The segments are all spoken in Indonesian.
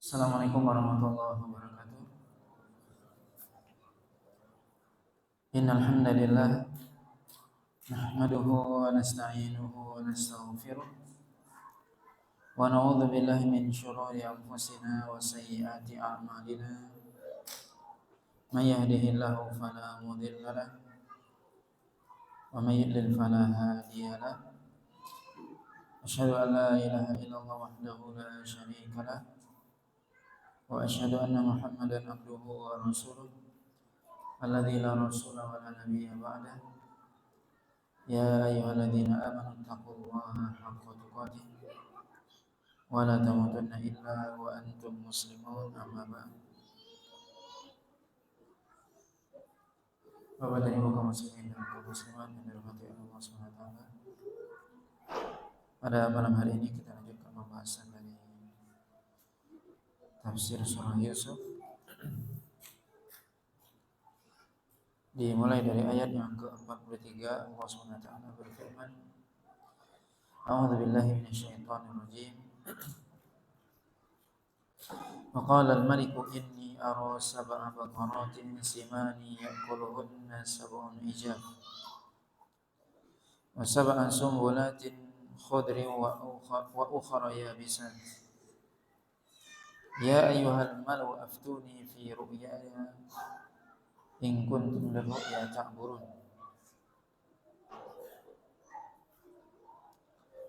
Assalamualaikum warahmatullahi wabarakatuh. Innal hamdalillah nahmaduhu wa nasta'inuhu wa nastaghfiruh wa na'udzu billahi min shururi anfusina wa sayyiati a'malina. May yahdihillahu fala mudilla lahu wa may yudlil fala hadiya lahu. Asyhadu an la ilaha illallah wahdahu la syarika lahu wa asyhadu anna Muhammadan abduhu wa rasuluh alladzi la rasula wa la nabiyya ba'dah. Ya ayyuhalladzina amanu taqullaha haqqa tuqatih wa la tamutunna illa wa antum muslimun, amma ba'd. Bapak dan Ibu kaum muslimin dan kaum muslimat yang dirahmati Allah Subhanahu wa taala. Pada malam hari ini kita lanjutkan pembahasan dari tafsir surah Yusuf. Dimulai dari ayat yang ke-43, Allah Subhanahu wa taala berfirman, A'udzu billahi minasyaitonir rajim. Wa qala al-maliku inni ara sab'a baqaratin simani ya'kuluhunna sab'un ijab wa sab'an sumbulatin khudrin wa ukhra yabisat. Ya ayyuhal malu aftuni fi ru'yaya in kuntum lirru'ya ta'burun.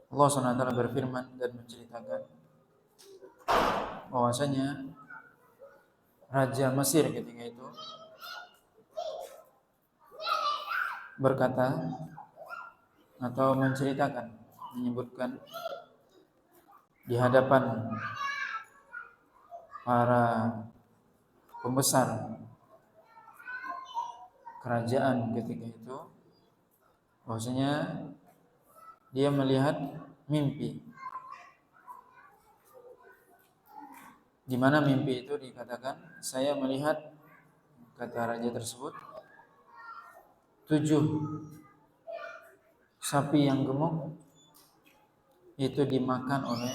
Allah SWT berfirman dan menceritakan bahwasanya Raja Mesir ketika itu berkata atau menceritakan, menyebutkan di hadapan para pembesar kerajaan ketika itu bahwasanya dia melihat mimpi, di mana mimpi itu dikatakan, saya melihat, kata raja tersebut, 7 sapi yang gemuk itu dimakan oleh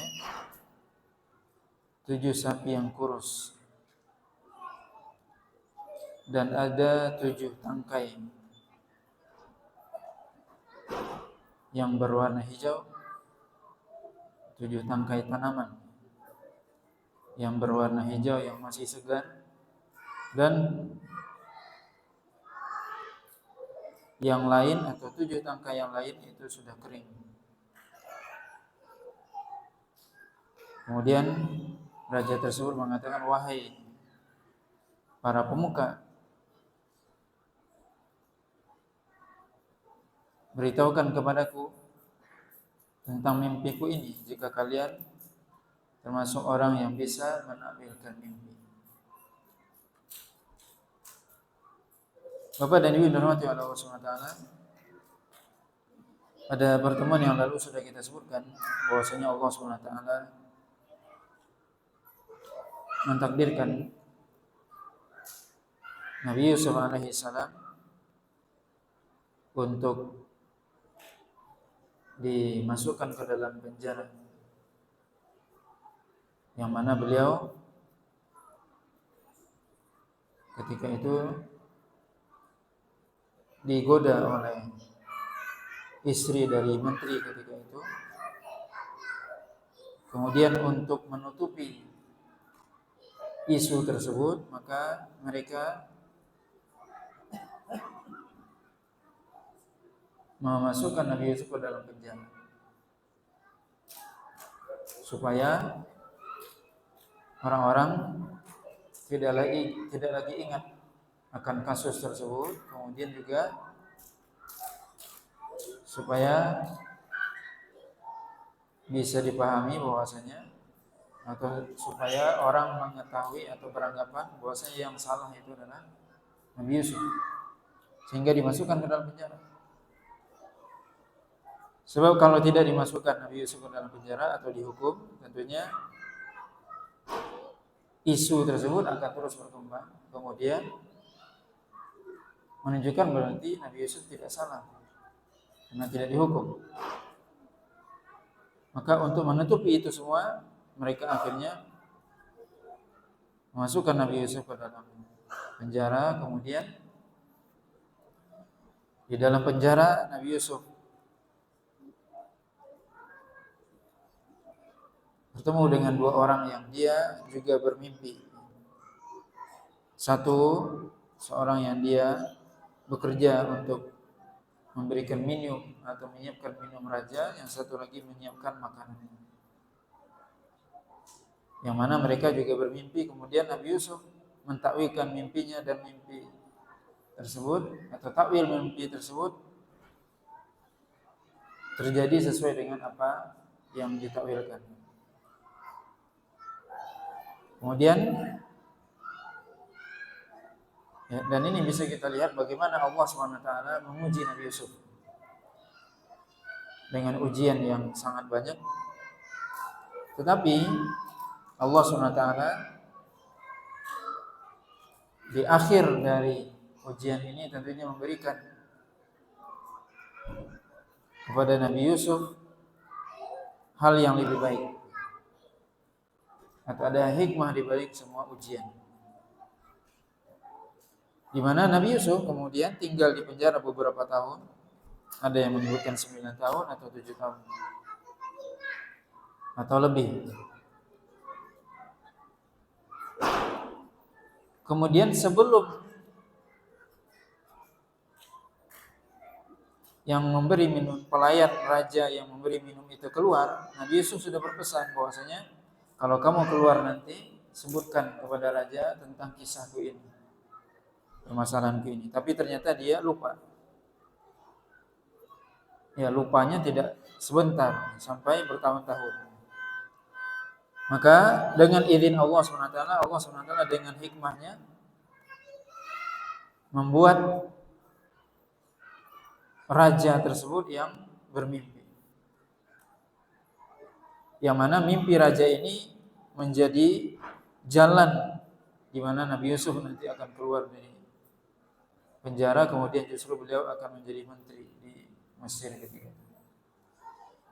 7 sapi yang kurus, dan ada 7 tangkai yang berwarna hijau, 7 tangkai tanaman yang berwarna hijau yang masih segar, dan yang lain atau 7 tangkai yang lain itu sudah kering. Kemudian raja tersebut mengatakan, wahai para pemuka, beritahukan kepadaku tentang mimpiku ini jika kalian termasuk orang yang bisa menakwilkan mimpi. Bapak dan Ibu dirahmati Allah Subhanahu wa taala, pada pertemuan yang lalu sudah kita sebutkan bahwasanya Allah Subhanahu wa taala mentakdirkan Nabi Yusuf alaihi salam untuk dimasukkan ke dalam penjara, yang mana beliau ketika itu digoda oleh istri dari menteri ketika itu. Kemudian untuk menutupi isu tersebut, maka mereka memasukkan Nabi Yusuf ke dalam penjara supaya orang-orang tidak lagi ingat akan kasus tersebut. Kemudian juga supaya bisa dipahami bahwasanya, atau supaya orang mengetahui atau beranggapan bahwasanya yang salah itu adalah Nabi Yusuf, sehingga dimasukkan ke dalam penjara. Sebab kalau tidak dimasukkan Nabi Yusuf ke dalam penjara atau dihukum, tentunya isu tersebut akan terus berkembang, kemudian menunjukkan berarti Nabi Yusuf tidak salah karena tidak dihukum. Maka untuk menutupi itu semua, mereka akhirnya memasukkan Nabi Yusuf ke dalam penjara. Kemudian di dalam penjara Nabi Yusuf bertemu dengan dua orang yang dia juga bermimpi. Satu, seorang yang dia bekerja untuk memberikan minum atau menyiapkan minum raja, yang satu lagi menyiapkan makanan. Yang mana mereka juga bermimpi, kemudian Nabi Yusuf mentakwilkan mimpinya, dan mimpi tersebut atau takwil mimpi tersebut terjadi sesuai dengan apa yang ditakwilkan. Kemudian ya, dan ini bisa kita lihat bagaimana Allah SWT menguji Nabi Yusuf dengan ujian yang sangat banyak. Tetapi Allah SWT di akhir dari ujian ini tentunya memberikan kepada Nabi Yusuf hal yang lebih baik, atau ada hikmah di balik semua ujian, di mana Nabi Yusuf kemudian tinggal di penjara beberapa tahun. Ada yang menyebutkan 9 tahun atau 7 tahun atau lebih. Kemudian sebelum yang memberi minum, pelayan raja yang memberi minum itu keluar, Nabi Yusuf sudah berpesan bahwasanya kalau kamu keluar nanti sebutkan kepada raja tentang kisahku ini, permasalahanku ini. Tapi ternyata dia lupa. Ya, lupanya tidak sebentar, sampai bertahun-tahun. Maka dengan izin Allah SWT, Allah SWT dengan hikmahnya membuat raja tersebut yang bermimpi, yang mana mimpi raja ini menjadi jalan di mana Nabi Yusuf nanti akan keluar dari penjara, kemudian justru beliau akan menjadi menteri di Mesir ketika itu.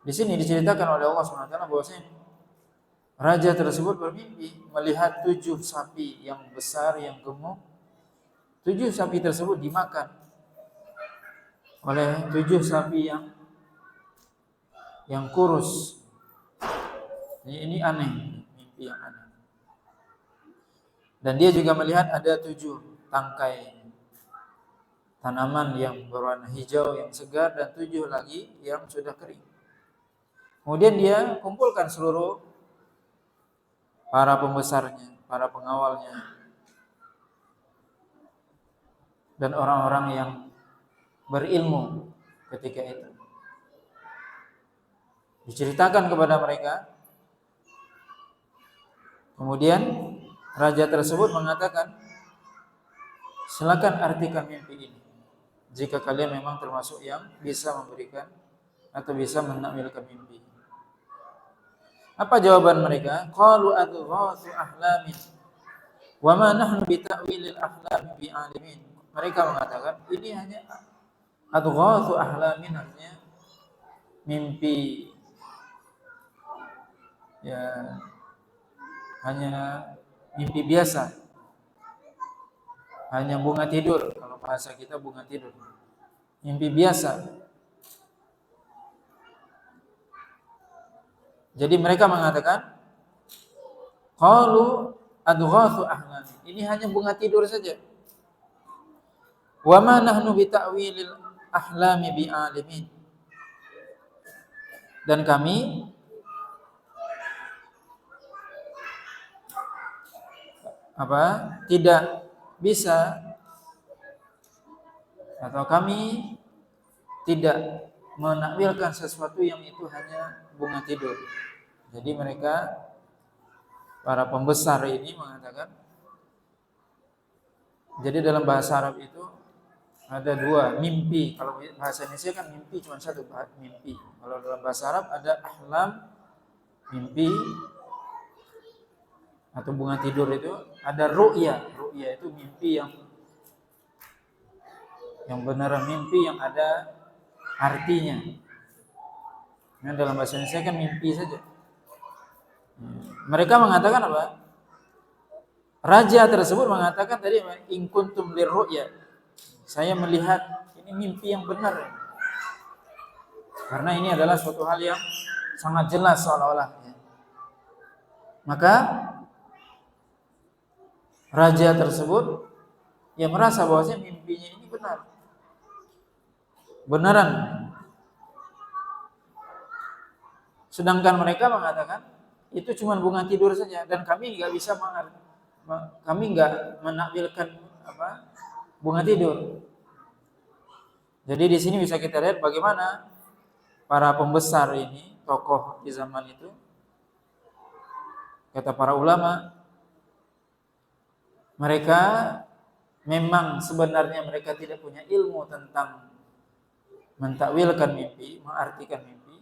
Di sini diceritakan oleh Allah SWT bahwasanya raja tersebut bermimpi melihat 7 sapi yang besar, yang gemuk. 7 sapi tersebut dimakan oleh 7 sapi yang kurus. Ini aneh, mimpi yang aneh. Dan dia juga melihat ada 7 tangkai tanaman yang berwarna hijau yang segar, dan 7 lagi yang sudah kering. Kemudian dia kumpulkan seluruh para pembesarnya, para pengawalnya, dan orang-orang yang berilmu ketika itu. Diceritakan kepada mereka. Kemudian raja tersebut mengatakan, silakan artikan mimpi ini, jika kalian memang termasuk yang bisa memberikan atau bisa menakwilkan mimpi. Apa jawaban mereka? Qalu adghathu ahlamin wa ma nahnu bi ta'wilil ahlam bi alimin. Mereka mengatakan ini hanya adghathu ahlamin, artinya mimpi, ya hanya mimpi biasa, hanya bunga tidur, kalau bahasa kita bunga tidur, mimpi biasa. Jadi mereka mengatakan, qalu adghathu ahlam, ini hanya bunga tidur saja. Wa ma nahnu bi ta'wilil ahlami bi alimin, dan kami tidak bisa, atau kami tidak menakwilkan sesuatu yang itu hanya bunga tidur. Jadi mereka, para pembesar ini mengatakan, jadi dalam bahasa Arab itu ada 2 mimpi. Kalau bahasa Indonesia kan mimpi cuma 1 mimpi. Kalau dalam bahasa Arab ada ahlam, mimpi atau bunga tidur itu, ada ru'ya. Ru'ya itu mimpi yang beneran, mimpi yang ada artinya. Nah, dalam bahasa Indonesia kan mimpi saja. Mereka mengatakan apa? Raja tersebut mengatakan tadi, in kuntum lirru'ya, saya melihat ini mimpi yang benar. Karena ini adalah suatu hal yang sangat jelas seolah-olah. Maka raja tersebut yang merasa bahwasanya mimpinya ini benar. Beneran. Sedangkan mereka mengatakan itu cuma bunga tidur saja dan kami nggak bisa kami nggak menakwilkan bunga tidur. Jadi di sini bisa kita lihat bagaimana para pembesar ini, tokoh di zaman itu, kata para ulama, mereka memang sebenarnya mereka tidak punya ilmu tentang mentakwilkan mimpi, mengartikan mimpi.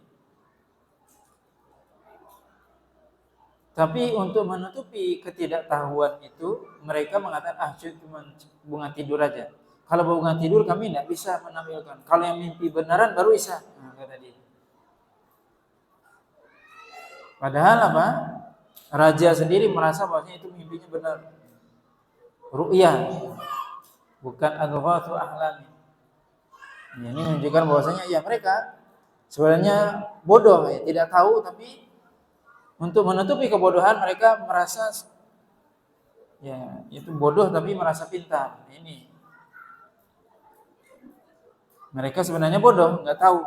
Tapi untuk menutupi ketidaktahuan itu, mereka mengatakan cuma bunga tidur aja. Kalau bunga tidur kami tidak bisa menampilkan. Kalau yang mimpi benaran baru bisa. Nah, kata dia. Padahal raja sendiri merasa bahwasanya itu mimpinya benar. Ru'ya, bukan adghathu ahlami. Ini menunjukkan bahwasanya ya mereka sebenarnya bodoh, ya, tidak tahu, tapi untuk menutupi kebodohan mereka merasa ya itu bodoh tapi merasa pintar. Ini mereka sebenarnya bodoh, nggak tahu.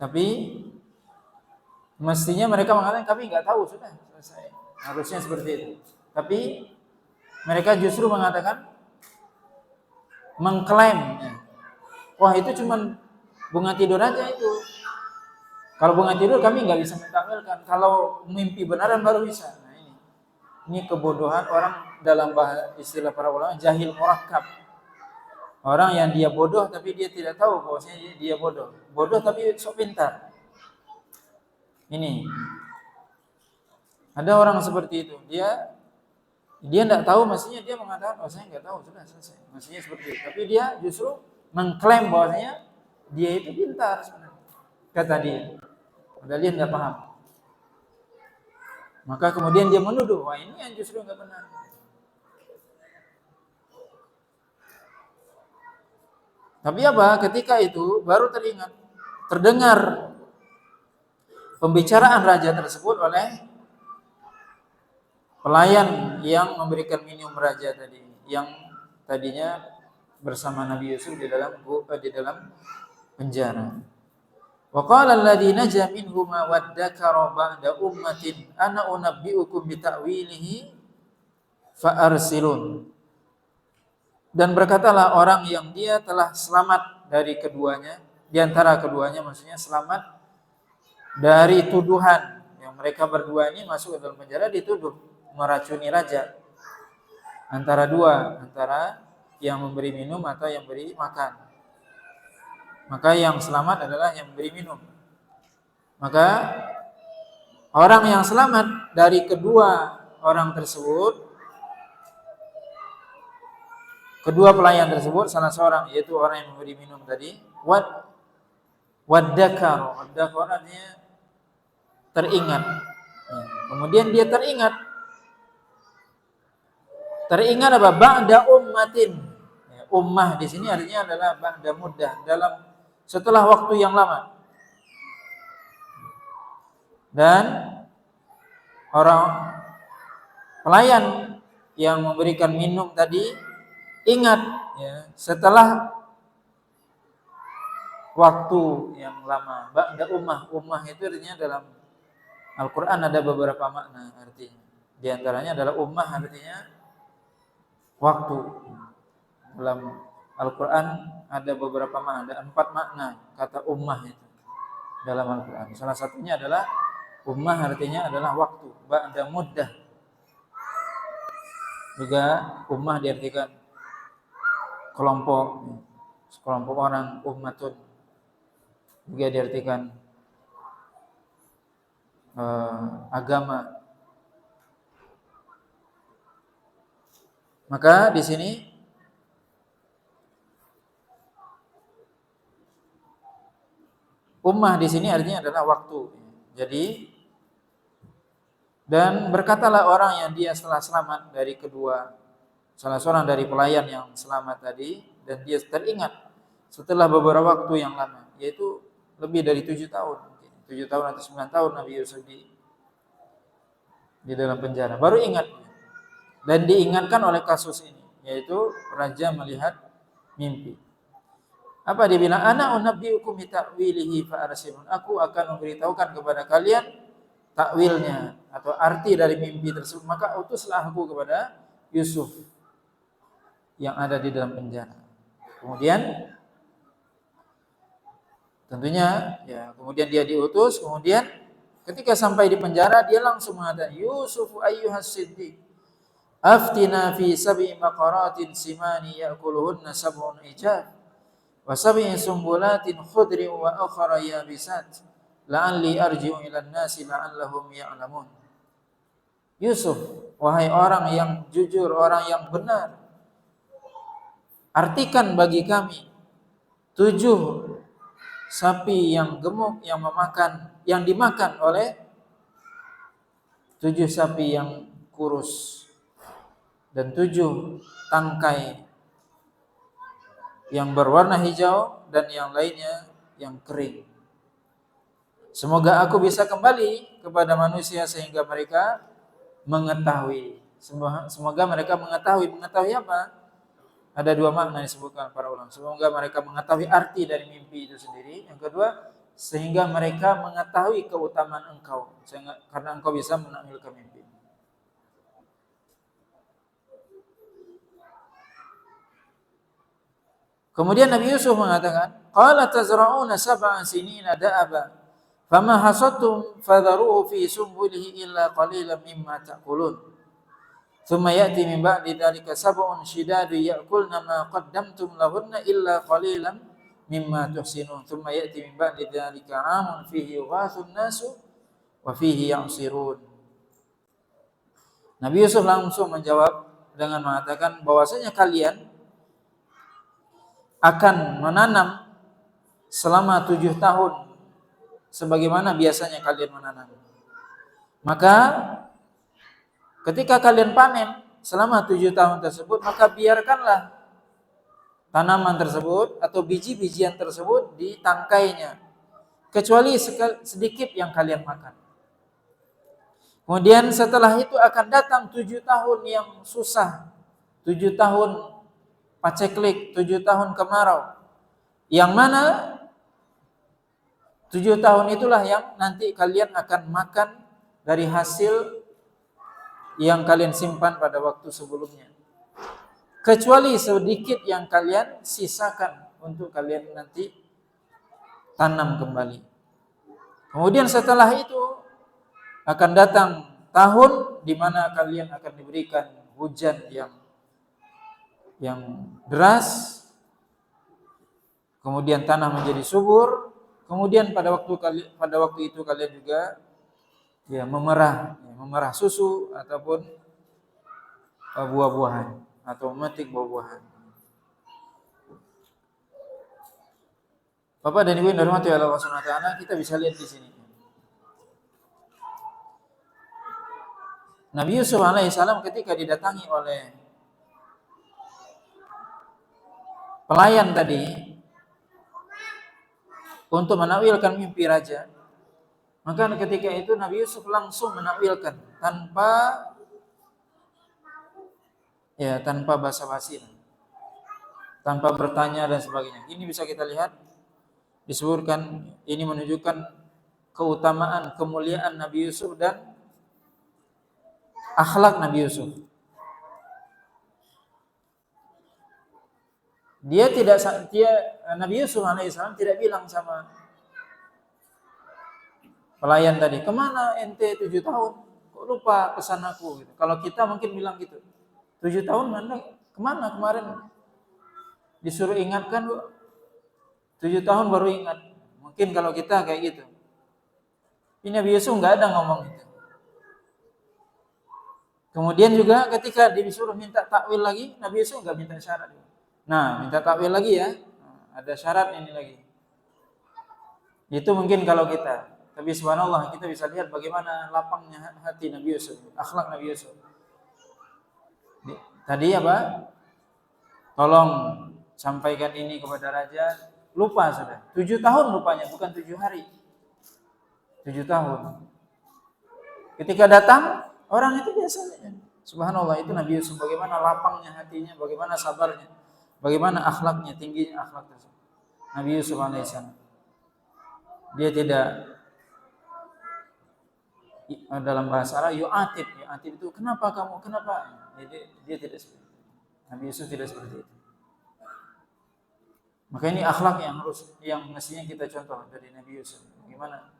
Tapi mestinya mereka mengatakan kami nggak tahu, sudah selesai. Harusnya seperti itu. Tapi mereka justru mengatakan, mengklaim, wah itu cuma bunga tidur aja itu. Kalau bunga tidur kami nggak bisa mentakwilkan. Kalau mimpi benaran baru bisa. Nah ini kebodohan orang, dalam istilah para ulama jahil murakkab. Orang yang dia bodoh tapi dia tidak tahu bahwasanya dia bodoh. Bodoh tapi sok pintar. Ini ada orang seperti itu. Dia tidak tahu, mestinya dia mengatakan, saya nggak tahu, sudah selesai. Mestinya seperti itu. Tapi dia justru mengklaim bahwasanya dia itu pintar sebenarnya. Kata dia. Padahal dia tidak paham. Maka kemudian dia menuduh, wah ini yang justru nggak benar. Tapi ketika itu baru terdengar pembicaraan raja tersebut oleh pelayan yang memberikan minum raja tadi, yang tadinya bersama Nabi Yusuf di dalam penjara. Wa qala alladhi naja minhuma waddakara ba'da ummatin ana unabbiukum bita'wilihi fa arsilun. Dan berkatalah orang yang dia telah selamat dari keduanya, di antara keduanya, maksudnya selamat dari tuduhan yang mereka berdua ini masuk ke dalam penjara dituduh meracuni raja. Antara yang memberi minum atau yang beri makan. Maka yang selamat adalah yang memberi minum. Maka orang yang selamat dari kedua orang tersebut, kedua pelayan tersebut, salah seorang yaitu orang yang memberi minum tadi, waddakar artinya teringat. Kemudian dia teringat ba'da ummatin. Ummah di sini artinya adalah ba'da muddah, setelah waktu yang lama. Dan orang pelayan yang memberikan minum tadi ingat setelah waktu yang lama. Ba'da ummah itu artinya dalam Al-Quran ada beberapa makna artinya. Di antaranya adalah ummah artinya waktu. Dalam Al-Quran ada beberapa makna, ada 4 makna kata ummah itu dalam Al-Quran. Salah satunya adalah ummah artinya adalah waktu, ba'da muddah. Juga ummah diartikan sekelompok orang, ummatun. Juga diartikan agama. Maka di sini ummah di sini artinya adalah waktu. Jadi Dan berkatalah orang yang dia setelah selamat dari salah seorang dari pelayan yang selamat tadi, dan dia teringat setelah beberapa waktu yang lama, yaitu lebih dari 7 tahun, mungkin 7 tahun atau 9 tahun Nabi Yusuf di dalam penjara. Baru ingat dan diingatkan oleh kasus ini, yaitu raja melihat mimpi. Apa dia bilang? Ana unabbiukum bi ta'wilihi fa arsilun. Aku akan memberitahukan kepada kalian takwilnya atau arti dari mimpi tersebut, maka utuslah aku kepada Yusuf yang ada di dalam penjara. Kemudian tentunya kemudian dia diutus, kemudian ketika sampai di penjara dia langsung mengatakan, Yusuf ayyuhas siddiq aftina fi sab'i baqaratin simani ya'kuluhunna sab'un ijab wa sab'i sumbulatin khudrin wa ukhra yabisat la'alli arji'u ila an-nasi la'allahum ya'lamun. Yusuf, wahai orang yang jujur, orang yang benar, artikan bagi kami 7 sapi yang gemuk yang dimakan oleh 7 sapi yang kurus dan 7 tangkai yang berwarna hijau dan yang lainnya yang kering. Semoga aku bisa kembali kepada manusia sehingga mereka mengetahui. Semoga mereka mengetahui apa? Ada 2 makna disebutkan para ulama. Semoga mereka mengetahui arti dari mimpi itu sendiri. Yang kedua, sehingga mereka mengetahui keutamaan engkau, karena engkau bisa menakwilkan mimpi. Kemudian Nabi Yusuf mengatakan, qala tazra'una sab'a sinina da'aba fama hasadtum fadharuhu fi sumbulihi illa qalilan mimma ta'kulun thumma ya'ti min ba'di dhalika sab'un shidadu ya'kulna ma qaddamtum lahunna illa qalilan mimma tuhsinun thumma ya'ti min ba'di dhalika 'amun fihi yughathun nasu wa fihi ya'sirun. Nabi Yusuf langsung menjawab dengan mengatakan bahwasanya kalian akan menanam selama 7 tahun sebagaimana biasanya kalian menanam. Maka ketika kalian panen selama 7 tahun tersebut, maka biarkanlah tanaman tersebut atau biji-bijian tersebut di tangkainya, kecuali sedikit yang kalian makan. Kemudian setelah itu akan datang 7 tahun yang susah, 7 tahun paceklik, 7 tahun kemarau. Yang mana 7 tahun itulah yang nanti kalian akan makan dari hasil yang kalian simpan pada waktu sebelumnya. Kecuali sedikit yang kalian sisakan untuk kalian nanti tanam kembali. Kemudian setelah itu akan datang tahun di mana kalian akan diberikan hujan yang deras, kemudian tanah menjadi subur, kemudian pada waktu itu kalian juga memerah susu ataupun buah-buahan atau memetik buah-buahan. Bapak dan Ibu yang dirahmati Allah Subhanahu wa taala, kita bisa lihat di sini. Nabi Yusuf alaihissalam ketika didatangi oleh pelayan tadi untuk menakwilkan mimpi raja, maka ketika itu Nabi Yusuf langsung menakwilkan tanpa basa-basi, tanpa bertanya dan sebagainya. Ini bisa kita lihat disebutkan, ini menunjukkan keutamaan, kemuliaan Nabi Yusuf dan akhlak Nabi Yusuf. Nabi Yusuf alaihissalam tidak bilang sama pelayan tadi, kemana ente 7 tahun? Kok lupa pesan aku? Gitu. Kalau kita mungkin bilang gitu, 7 tahun mana? Kemana kemarin? Disuruh ingatkan, 7 tahun baru ingat. Mungkin kalau kita kayak gitu. Ini Nabi Yusuf nggak ada ngomong itu. Kemudian juga ketika disuruh minta takwil lagi, Nabi Yusuf nggak minta syarat. Nah, minta takwil lagi ya. Ada syarat ini lagi. Itu mungkin kalau kita. Tapi subhanallah kita bisa lihat bagaimana lapangnya hati Nabi Yusuf, akhlak Nabi Yusuf. Tadi apa? Tolong sampaikan ini kepada raja, lupa sudah. 7 tahun lupanya, bukan 7 hari. 7 tahun. Ketika datang, orang itu biasanya. Subhanallah, itu Nabi Yusuf, bagaimana lapangnya hatinya, bagaimana sabarnya, bagaimana akhlaknya, tingginya akhlak tersebut. Nabi Yusuf alaihissalam. Dia tidak, dalam bahasa Arab yu'atib itu kenapa kamu, kenapa? Dia tidak seperti itu. Nabi Yusuf tidak seperti itu. Maka ini akhlak yang mestinya kita contoh dari Nabi Yusuf. Bagaimana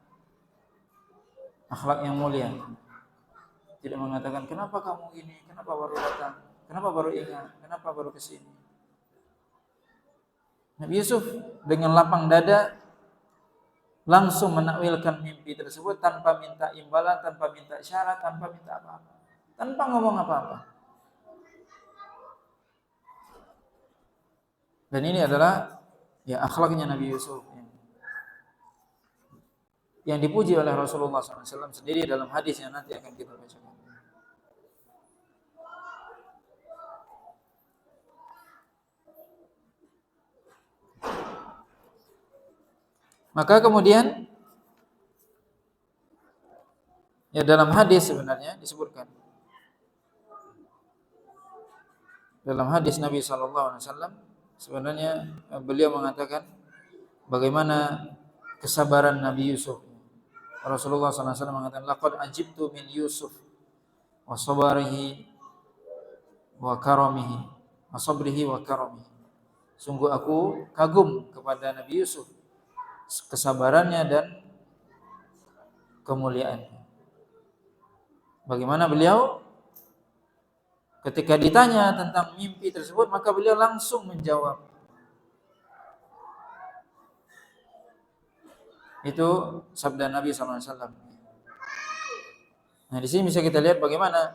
akhlak yang mulia. Tidak mengatakan kenapa kamu ini, kenapa baru datang, kenapa baru ingat, kenapa baru kesini. Nabi Yusuf dengan lapang dada langsung menakwilkan mimpi tersebut tanpa minta imbalan, tanpa minta syarat, tanpa minta apa-apa, tanpa ngomong apa-apa. Dan ini adalah ya akhlaknya Nabi Yusuf yang dipuji oleh Rasulullah SAW sendiri dalam hadis yang nanti akan kita bacakan. Maka kemudian ya dalam hadis sebenarnya disebutkan, dalam hadis Nabi SAW sebenarnya beliau mengatakan bagaimana kesabaran Nabi Yusuf. Rasulullah SAW mengatakan laqad ajibtu min Yusuf wa sabarihi wa karamihi wa sabrihi wa karamihi. Sungguh aku kagum kepada Nabi Yusuf, kesabarannya dan kemuliaannya. Bagaimana beliau ketika ditanya tentang mimpi tersebut, maka beliau langsung menjawab. Itu sabda Nabi SAW. Nah, di sini bisa kita lihat bagaimana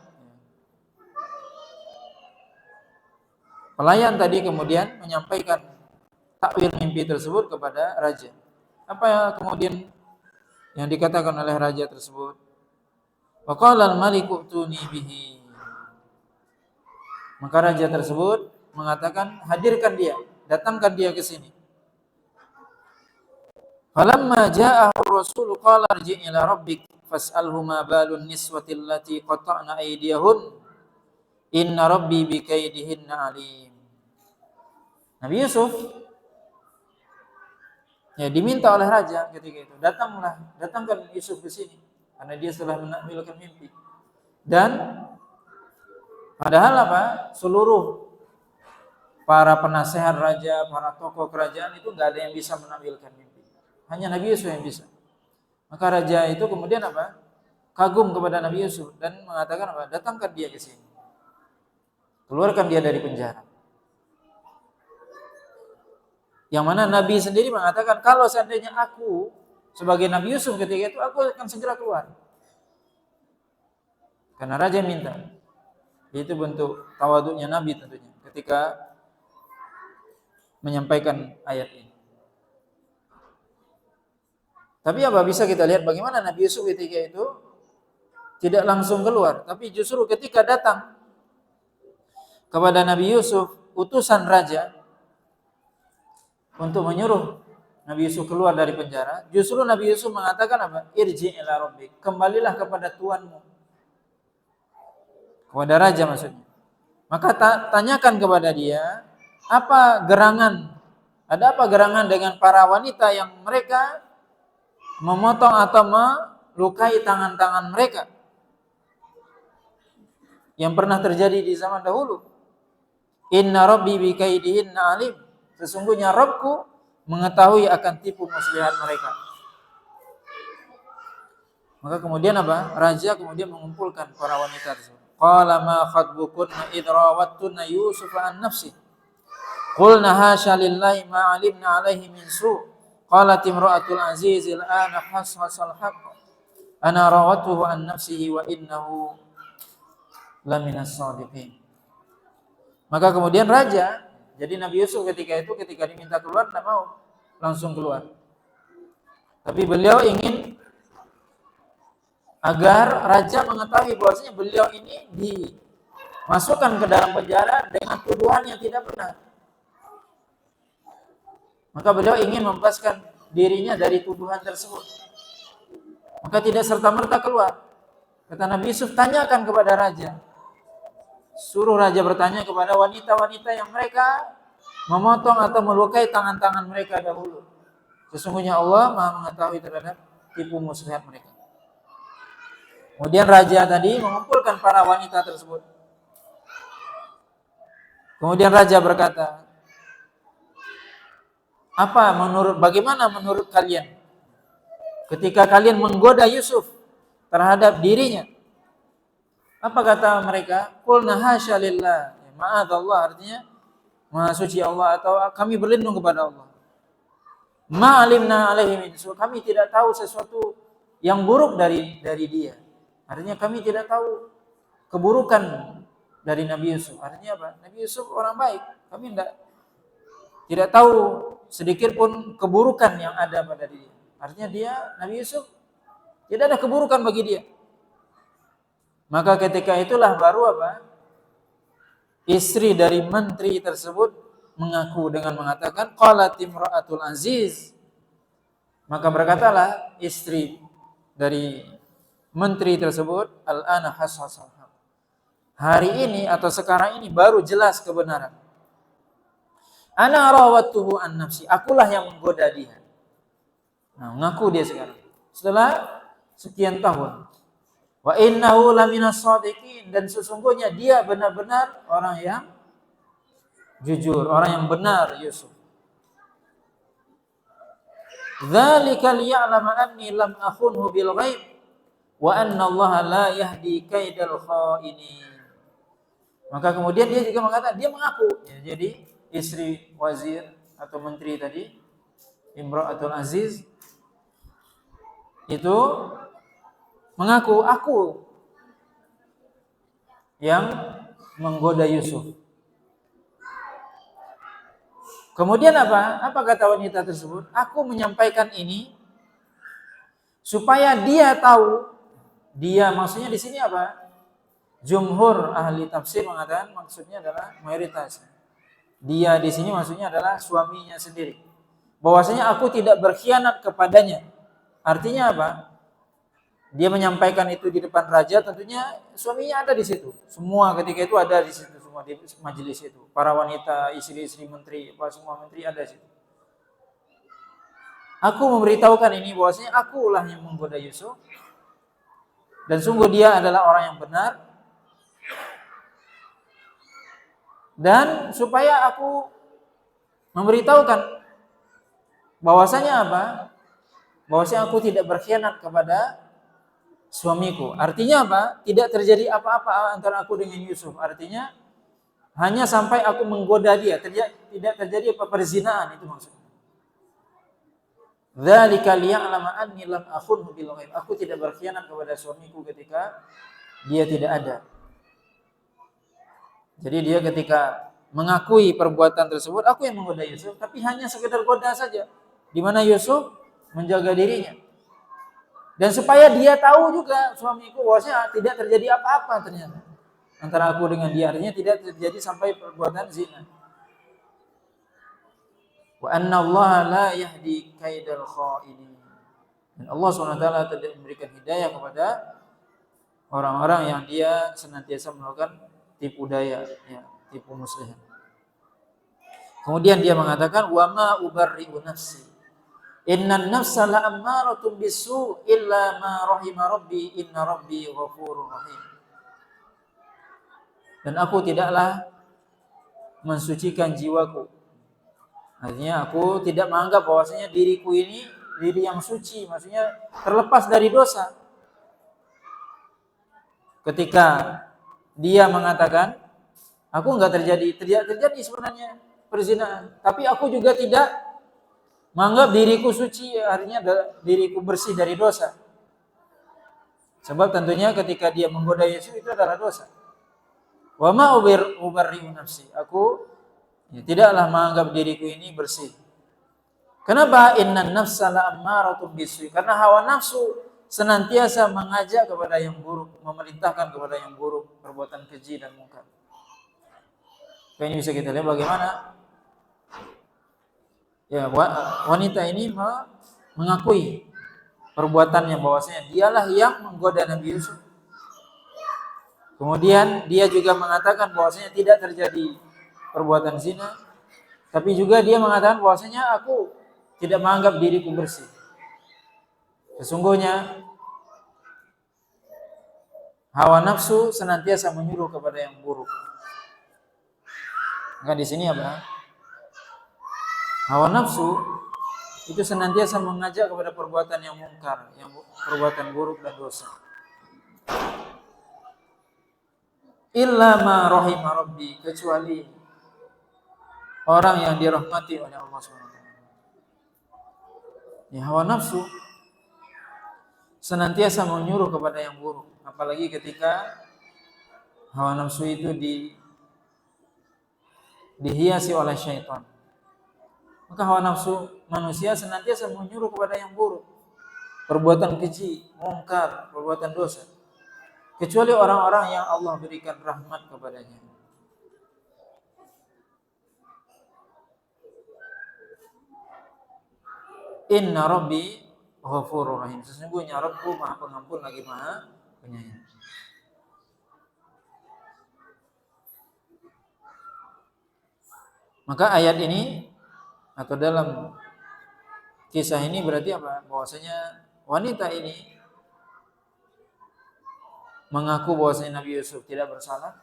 pelayan tadi kemudian menyampaikan takwil mimpi tersebut kepada raja. Apa kemudian yang dikatakan oleh raja tersebut? Wa qala al-maliku tuni bihi. Maka raja tersebut mengatakan, hadirkan dia, datangkan dia ke sini. Falamma ja'ahu ar-rasul qala irji' ila rabbik fas'alhu ma balun niswati allati qata'na aydiyahun inna rabbi bikaidihinna alim. Nabi Yusuf ya diminta oleh raja ketika itu, datangkan Yusuf ke sini karena dia telah menakwilkan mimpi. Dan padahal apa? Seluruh para penasehat raja, para tokoh kerajaan itu enggak ada yang bisa menakwilkan mimpi. Hanya Nabi Yusuf yang bisa. Maka raja itu kemudian apa? Kagum kepada Nabi Yusuf dan mengatakan apa? Datangkan dia ke sini. Keluarkan dia dari penjara. Yang mana Nabi sendiri mengatakan kalau seandainya aku sebagai Nabi Yusuf ketika itu aku akan segera keluar. Karena raja minta. Itu bentuk tawaduknya Nabi tentunya ketika menyampaikan ayat ini. Tapi apa bisa kita lihat bagaimana Nabi Yusuf ketika itu tidak langsung keluar, tapi justru ketika datang kepada Nabi Yusuf utusan raja untuk menyuruh Nabi Yusuf keluar dari penjara, justru Nabi Yusuf mengatakan apa? Irji' ila rabbik, kembalilah kepada Tuhanmu. Kepada raja maksudnya. Maka tanyakan kepada dia, apa gerangan? Ada apa gerangan dengan para wanita yang mereka memotong atau melukai tangan-tangan mereka? Yang pernah terjadi di zaman dahulu. Inna rabbi bikaidihinna alim. Sesungguhnya Rabbku mengetahui akan tipu muslihat mereka. Maka kemudian apa? Raja kemudian mengumpulkan para wanita tersebut. Qala ma khatbukunna idh rawattunna Yusuf an nafsi. Qulna hasya lillahi ma alimna alaihi min su'. Qalat imra'atul aziz al-ana hashasal haqq. Ana rawatuhu an nafsihi wa innahu laminas shadiqin. Maka kemudian raja, jadi Nabi Yusuf ketika diminta keluar tidak mau langsung keluar. Tapi beliau ingin agar raja mengetahui bahwasanya beliau ini dimasukkan ke dalam penjara dengan tuduhan yang tidak benar. Maka beliau ingin membebaskan dirinya dari tuduhan tersebut. Maka tidak serta-merta keluar. Kata Nabi Yusuf, tanyakan kepada raja. Suruh raja bertanya kepada wanita-wanita yang mereka memotong atau melukai tangan-tangan mereka dahulu. Sesungguhnya Allah Maha mengetahui terhadap tipu muslihat mereka. Kemudian raja tadi mengumpulkan para wanita tersebut. Kemudian raja berkata, bagaimana menurut kalian ketika kalian menggoda Yusuf terhadap dirinya? Apa kata mereka? Qulna hasya lillah. Ma'adzallah, artinya Maha suci Allah, atau kami berlindung kepada Allah. Ma'alimna alaihi min su. Kami tidak tahu sesuatu yang buruk dari dia. Artinya kami tidak tahu keburukan dari Nabi Yusuf. Artinya apa? Nabi Yusuf orang baik. Kami tidak tahu sedikit pun keburukan yang ada pada dia. Artinya Nabi Yusuf tidak ada keburukan bagi dia. Maka ketika itulah baru apa? Istri dari menteri tersebut mengaku dengan mengatakan qalat imra'atul aziz. Maka berkatalah istri dari menteri tersebut, al-ana hasasal haq. Hari ini atau sekarang ini baru jelas kebenaran. Ana rawattuhu an nafsi. Akulah yang menggoda dia. Nah, mengaku dia sekarang. Setelah sekian tahun. Wa innahu laminas shadiqin, dan sesungguhnya dia benar-benar orang yang jujur, orang yang benar Yusuf. Dzalika liya'lama anni lam akhunhu bil ghaib wa anna Allah la yahdi kaidal kha'inin. Maka kemudian dia juga mengatakan, dia mengaku, ya, jadi istri wazir atau menteri tadi, Imra'atul Aziz, itu mengaku, aku yang menggoda Yusuf. Kemudian apa? Apa kata wanita tersebut? Aku menyampaikan ini supaya dia tahu. Dia maksudnya di sini apa? Jumhur ahli tafsir mengatakan maksudnya adalah mayoritas. Dia di sini maksudnya adalah suaminya sendiri. Bahwasanya aku tidak berkhianat kepadanya. Artinya apa? Dia menyampaikan itu di depan raja, tentunya suaminya ada di situ. Semua ketika itu ada di situ, semua di majelis itu. Para wanita, istri-istri menteri, semua menteri ada di situ. Aku memberitahukan ini bahwasanya akulah yang menggoda Yusuf. Dan sungguh dia adalah orang yang benar. Dan supaya aku memberitahukan bahwasanya apa? Bahwasanya aku tidak berkhianat kepada suamiku. Artinya apa? Tidak terjadi apa-apa antara aku dengan Yusuf. Artinya hanya sampai aku menggoda dia, tidak terjadi apa perzinaan, itu maksudnya. Dzalika liya'lama anni lam akhunhu bil ghaib. Aku tidak berkhianat kepada suamiku ketika dia tidak ada. Jadi dia ketika mengakui perbuatan tersebut, aku yang menggoda Yusuf, tapi hanya sekedar goda saja. Di mana Yusuf menjaga dirinya. Dan supaya dia tahu juga suamiku bahwasanya tidak terjadi apa-apa ternyata antara aku dengan dia, artinya tidak terjadi sampai perbuatan zina. Wa anna Allah la yahdi kaidal kha'inin. Dan Allah SWT tidak memberikan hidayah kepada orang-orang yang dia senantiasa melakukan tipu daya, ya, tipu muslihat. Kemudian dia mengatakan wa ma ubarri'u nafsi. Innan nafsa la'ammaratun bisu illa ma rahima rabbi inna rabbi ghafurur rahim. Dan aku tidaklah mensucikan jiwaku. Artinya aku tidak menganggap bahwasanya diriku ini diri yang suci, maksudnya terlepas dari dosa. Ketika dia mengatakan, aku enggak terjadi sebenarnya perzinahan, tapi aku juga tidak menganggap diriku suci, artinya diriku bersih dari dosa. Sebab tentunya ketika dia menggoda Yesus itu adalah dosa. Wa ma ubarri'u nafsi. Aku tidaklah menganggap diriku ini bersih. Kenapa? Innan nafsa la'ammaratun bisu. Karena hawa nafsu senantiasa mengajak kepada yang buruk, memerintahkan kepada yang buruk, perbuatan keji dan mungkar. Ini bisa kita lihat bagaimana ya wanita ini mengakui perbuatannya, bahwasanya dialah yang menggoda Nabi Yusuf. Kemudian dia juga mengatakan bahwasanya tidak terjadi perbuatan zina, tapi juga dia mengatakan bahwasanya aku tidak menganggap diriku bersih. Sesungguhnya hawa nafsu senantiasa menyuruh kepada yang buruk. Maka di sini apa? Hawa nafsu itu senantiasa mengajak kepada perbuatan yang mungkar, yang perbuatan buruk dan dosa. Illa ma rahima rabbi, kecuali orang yang dirahmati oleh Allah SWT. Ya, hawa nafsu senantiasa menyuruh kepada yang buruk, apalagi ketika hawa nafsu itu dihiasi oleh syaitan. Maka hawa nafsu manusia senantiasa menyuruh kepada yang buruk, perbuatan keji, mungkar, perbuatan dosa, kecuali orang-orang yang Allah berikan rahmat kepadanya. Inna Rabbi Ghafurur Rahim, sesungguhnya Rabbku Maha Pengampun lagi Maha Penyayang. Maka ayat ini atau dalam kisah ini berarti apa? Bahwasanya wanita ini mengaku bahwasanya Nabi Yusuf tidak bersalah,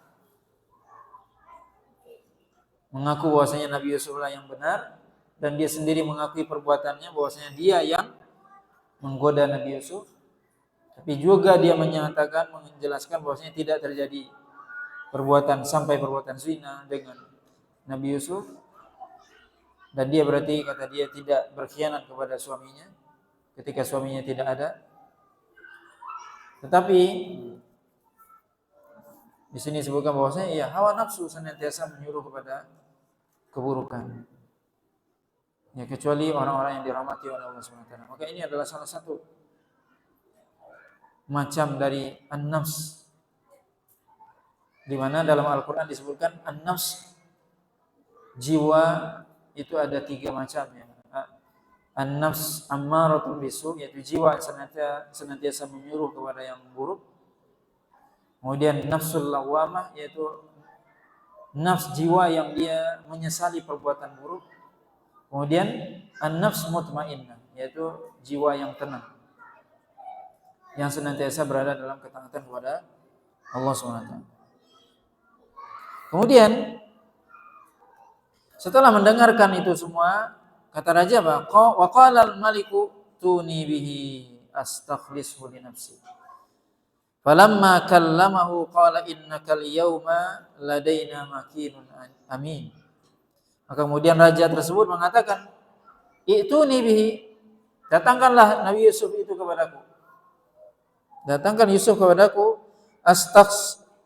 mengaku bahwasanya Nabi Yusuf lah yang benar, dan dia sendiri mengakui perbuatannya bahwasanya dia yang menggoda Nabi Yusuf. Tapi juga dia menyatakan, menjelaskan bahwasanya tidak terjadi perbuatan sampai perbuatan zina dengan Nabi Yusuf, dan dia berarti kata dia tidak berkhianat kepada suaminya ketika suaminya tidak ada. Tetapi di sini disebutkan bahwasanya ya hawa nafsu senantiasa menyuruh kepada keburukan. Ya, kecuali orang-orang yang dirahmati oleh Allah SWT. Maka ini adalah salah satu macam dari an-nafs, di mana dalam Al-Quran disebutkan an-nafs, jiwa itu ada 3 macam ya. An-nafs ammaratun bisu, yaitu jiwa senantiasa menyuruh kepada yang buruk. Kemudian nafsul lawamah, yaitu nafs jiwa yang dia menyesali perbuatan buruk. Kemudian an-nafs mutmainnah, yaitu jiwa yang tenang, yang senantiasa berada dalam ketaatan kepada Allah SWT. Kemudian setelah mendengarkan itu semua, kata raja apa? Wa qala al-maliku tuni bihi astakhlishu li nafsi. Falamma kallamahu qala innaka al-yawma ladaina makinun amin. Maka kemudian raja tersebut mengatakan, "I'tuni bihi." Datangkanlah Nabi Yusuf itu kepadaku. Datangkan Yusuf kepadaku,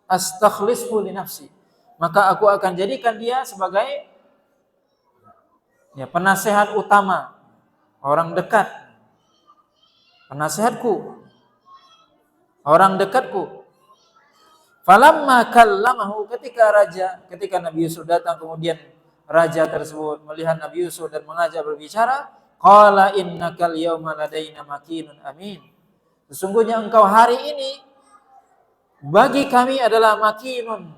astakhlishu li nafsi. Maka aku akan jadikan dia sebagai ya penasehat utama, orang dekat. Penasehatku, orang dekatku. Falamma kallamahu, ketika Nabi Yusuf datang, kemudian raja tersebut melihat Nabi Yusuf dan mengajak berbicara, qala innakal yawma ladaina makinun amin. Sesungguhnya engkau hari ini bagi kami adalah makinun.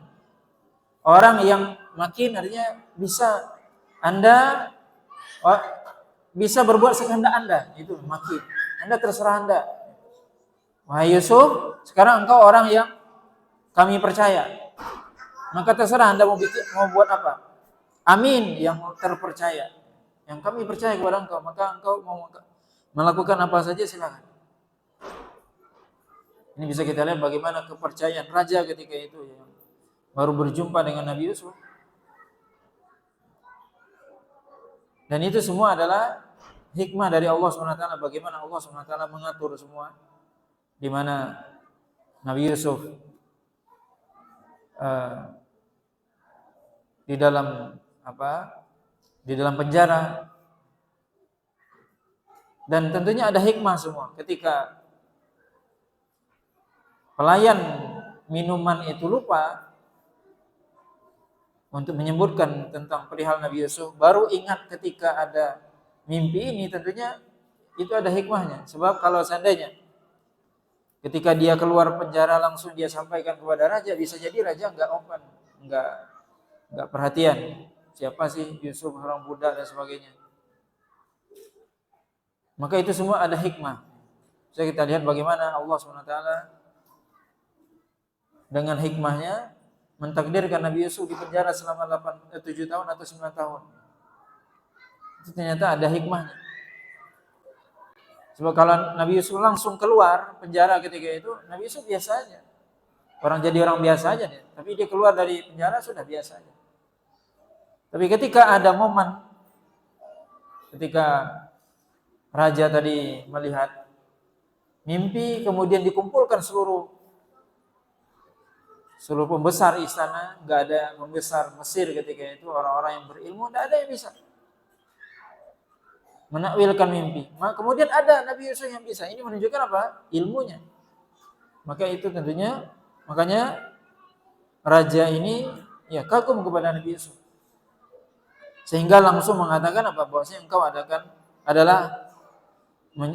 Orang yang makin artinya bisa Anda bisa berbuat sekehendak Anda, itu makin. Anda terserah Anda. Wahai Yusuf, sekarang engkau orang yang kami percaya. Maka terserah Anda mau buat apa. Amin, yang terpercaya, yang kami percaya kepada engkau, maka engkau mau melakukan apa saja silakan. Ini bisa kita lihat bagaimana kepercayaan raja ketika itu yang baru berjumpa dengan Nabi Yusuf. Dan itu semua adalah hikmah dari Allah SWT, bagaimana Allah SWT mengatur semua, di mana Nabi Yusuf di dalam penjara, dan tentunya ada hikmah semua ketika pelayan minuman itu lupa untuk menyebutkan tentang perihal Nabi Yusuf, baru ingat ketika ada mimpi ini, tentunya itu ada hikmahnya. Sebab kalau seandainya ketika dia keluar penjara langsung dia sampaikan kepada raja, bisa jadi raja nggak open, nggak perhatian. Siapa sih Yusuf, orang budak dan sebagainya. Maka itu semua ada hikmah. Jadi kita lihat bagaimana Allah SWT dengan hikmahnya mentakdirkan Nabi Yusuf di penjara selama 7 tahun atau 9 tahun. Itu ternyata ada hikmahnya. Sebab kalau Nabi Yusuf langsung keluar penjara ketika itu, Nabi Yusuf biasa aja. Jadi orang biasa aja dia. Tapi dia keluar dari penjara sudah biasa aja. Tapi ketika ada momen, ketika raja tadi melihat mimpi, kemudian dikumpulkan seluruh pembesar istana, nggak ada pembesar Mesir ketika itu, orang-orang yang berilmu, nggak ada yang bisa menakwilkan mimpi. Kemudian ada Nabi Yusuf yang bisa. Ini menunjukkan apa? Ilmunya. Maka itu tentunya, makanya raja ini ya kagum kepada Nabi Yusuf. Sehingga langsung mengatakan apa? Bahwasanya engkau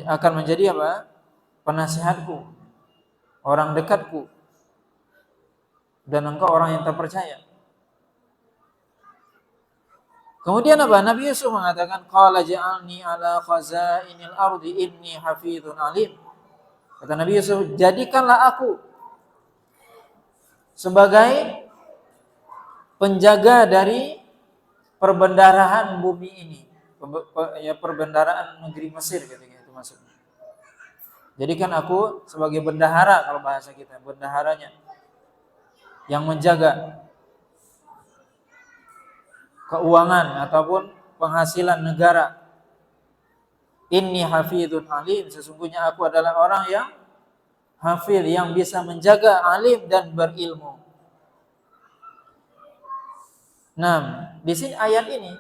akan menjadi apa? Penasihatku, orang dekatku, dan engkau orang yang terpercaya. Kemudian apa? Nabi Yusuf mengatakan, qala ja'alni ala khazainil ardi inni hafizun alim. Kata Nabi Yusuf, jadikanlah aku sebagai penjaga dari perbendaharaan bumi ini, ya perbendaharaan negeri Mesir ketika itu maksudnya. Jadikan aku sebagai bendahara, kalau bahasa kita, bendaharanya yang menjaga keuangan ataupun penghasilan negara. Inni hafizun alim, sesungguhnya aku adalah orang yang hafil, yang bisa menjaga, alim dan berilmu. Nah, di sini ayat ini,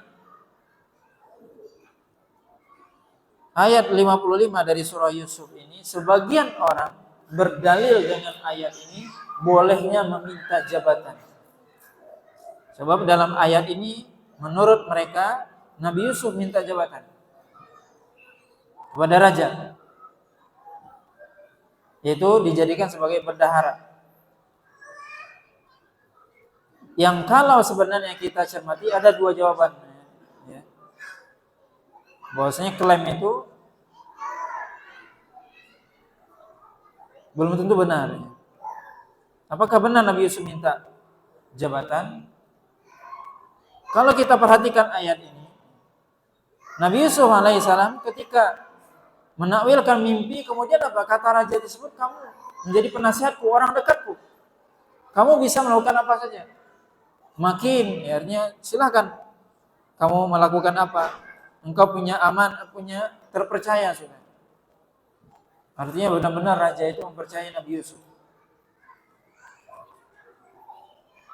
ayat 55 dari surah Yusuf ini, sebagian orang berdalil dengan ayat ini bolehnya meminta jabatan. Sebab dalam ayat ini menurut mereka Nabi Yusuf minta jabatan kepada raja, yaitu dijadikan sebagai bendahara. Yang kalau sebenarnya kita cermati ada dua jawaban, ya. Bahwasanya klaim itu belum tentu benar. Apakah benar Nabi Yusuf minta jabatan? Kalau kita perhatikan ayat ini, Nabi Yusuf alaihissalam ketika menakwilkan mimpi, kemudian apa kata raja tersebut, kamu menjadi penasihatku, orang dekatku, kamu bisa melakukan apa saja. Makin, artinya silakan kamu melakukan apa. Engkau punya aman, punya terpercaya sudah. Artinya benar-benar raja itu mempercayai Nabi Yusuf.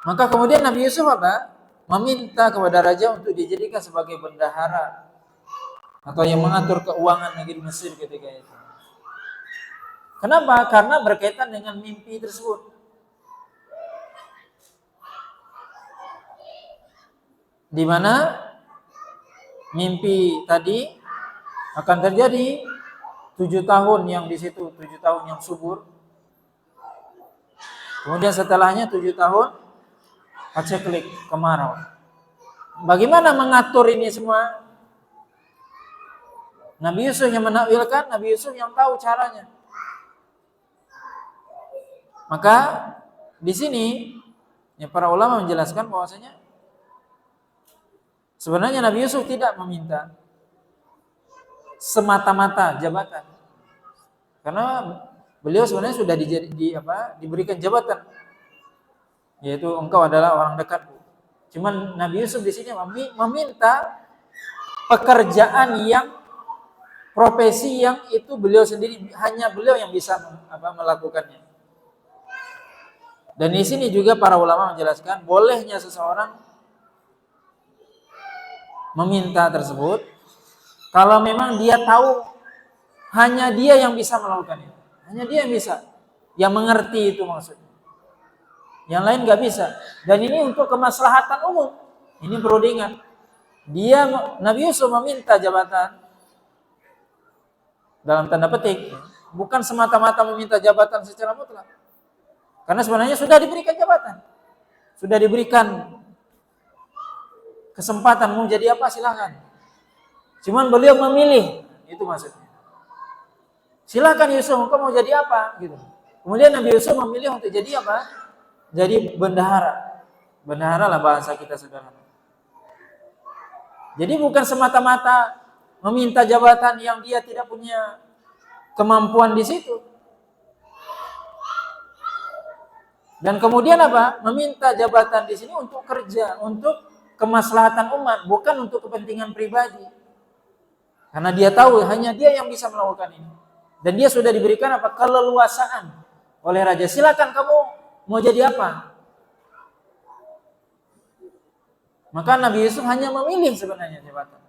Maka kemudian Nabi Yusuf apa? Meminta kepada raja untuk dijadikan sebagai bendahara atau yang mengatur keuangan negeri Mesir ketika itu. Kenapa? Karena berkaitan dengan mimpi tersebut. Di mana mimpi tadi akan terjadi 7 tahun yang di situ, 7 tahun yang subur. Kemudian setelahnya 7 tahun paceklik, kemarau. Bagaimana mengatur ini semua? Nabi Yusuf yang menakwilkan, Nabi Yusuf yang tahu caranya. Maka di sini ya, para ulama menjelaskan bahwasanya sebenarnya Nabi Yusuf tidak meminta semata-mata jabatan, karena beliau sebenarnya sudah diberikan jabatan, yaitu engkau adalah orang dekatku. Cuman Nabi Yusuf di sini meminta pekerjaan yang profesi yang itu beliau sendiri, hanya beliau yang bisa melakukannya. Dan di sini juga para ulama menjelaskan bolehnya seseorang meminta tersebut kalau memang dia tahu hanya dia yang bisa melakukannya, hanya dia yang bisa. yang mengerti itu maksudnya. Yang lain nggak bisa. Dan ini untuk kemaslahatan umum. Ini perlu diingat. Nabi Yusuf meminta jabatan dalam tanda petik, bukan semata-mata meminta jabatan secara mutlak. Karena sebenarnya sudah diberikan jabatan. Sudah diberikan kesempatan mau jadi apa silakan. Cuman beliau memilih, itu maksudnya. Silakan Yusuf, engkau mau jadi apa gitu. Kemudian Nabi Yusuf memilih untuk jadi apa? Jadi bendahara. Bendahara lah bahasa kita sederhana. Jadi bukan semata-mata meminta jabatan yang dia tidak punya kemampuan di situ. Dan kemudian apa? Meminta jabatan di sini untuk kerja, untuk kemaslahatan umat, bukan untuk kepentingan pribadi. Karena dia tahu hanya dia yang bisa melakukan ini. Dan dia sudah diberikan apa? Keleluasaan oleh raja. Silakan kamu mau jadi apa? Maka Nabi Yusuf hanya memilih sebenarnya jabatan.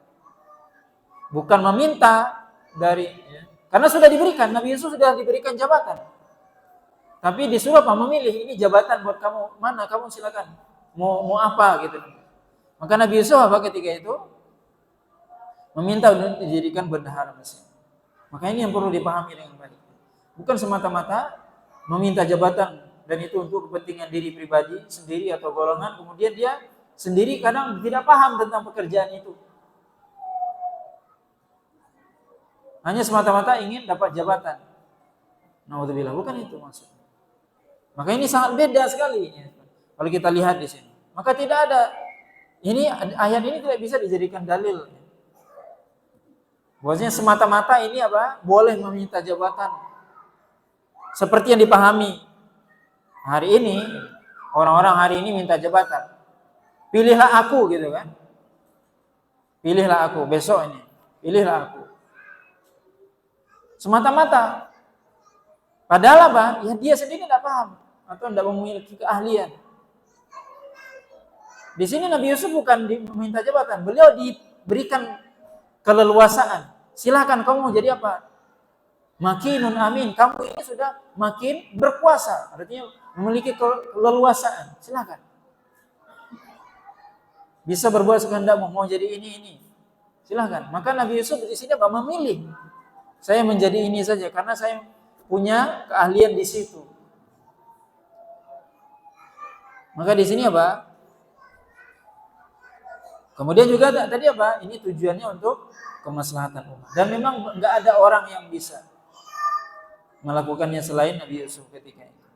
Bukan meminta dari, ya. Karena sudah diberikan, Nabi Yusuf sudah diberikan jabatan. Tapi disuruh apa? Memilih, ini jabatan buat kamu, mana kamu silakan. Mau apa gitu. Maka Nabi Yusuf apa ketika itu? Meminta untuk dijadikan bendahara Mesir. Maka ini yang perlu dipahami dengan baik. Bukan semata-mata meminta jabatan dan itu untuk kepentingan diri pribadi sendiri atau golongan, kemudian dia sendiri kadang tidak paham tentang pekerjaan itu. Hanya semata-mata ingin dapat jabatan. Naudzubillah, bukan itu maksudnya. Maka ini sangat beda sekali ya. Kalau kita lihat di sini. Maka tidak ada, ini ayat ini tidak bisa dijadikan dalil. Bahwasanya semata-mata ini apa? Boleh meminta jabatan. Seperti yang dipahami hari ini, orang-orang hari ini minta jabatan. Pilihlah aku gitu kan. Pilihlah aku besok ini. Pilihlah aku. Semata-mata. Padahal apa? Ya dia sendiri tidak paham atau tidak memiliki keahlian. Di sini Nabi Yusuf bukan meminta jabatan, beliau diberikan keleluasaan. Silakan kamu mau jadi apa? Makinun amin. Kamu ini sudah makin berkuasa, artinya memiliki keleluasaan. Silakan. Bisa berbuat sekehendakmu, mau jadi ini. Silakan. Maka Nabi Yusuf di sini apa? Memilih. Saya menjadi ini saja karena saya punya keahlian di situ. Maka di sini apa? Kemudian juga tadi apa? Ini tujuannya untuk kemaslahatan umat. Dan memang nggak ada orang yang bisa melakukannya selain Nabi Yusuf ketika itu.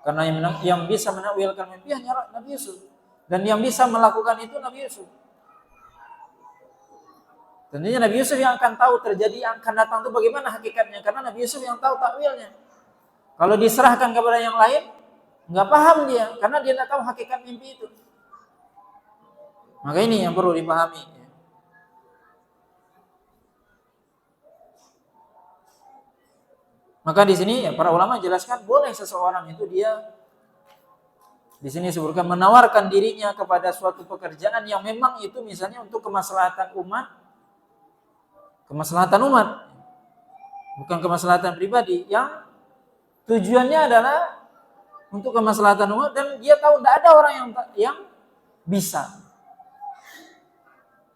Karena yang bisa menakwilkan mimpi hanya Nabi Yusuf. Dan yang bisa melakukan itu Nabi Yusuf. Tentunya Nabi Yusuf yang akan tahu terjadi yang akan datang itu bagaimana hakikatnya. Karena Nabi Yusuf yang tahu takwilnya. Kalau diserahkan kepada yang lain, nggak paham dia. Karena dia tidak tahu hakikat mimpi itu. Maka ini yang perlu dipahami. Maka di sini ya, para ulama jelaskan boleh seseorang itu dia di sini disebutkan menawarkan dirinya kepada suatu pekerjaan yang memang itu misalnya untuk kemaslahatan umat, bukan kemaslahatan pribadi, yang tujuannya adalah untuk kemaslahatan umat dan dia tahu tidak ada orang yang bisa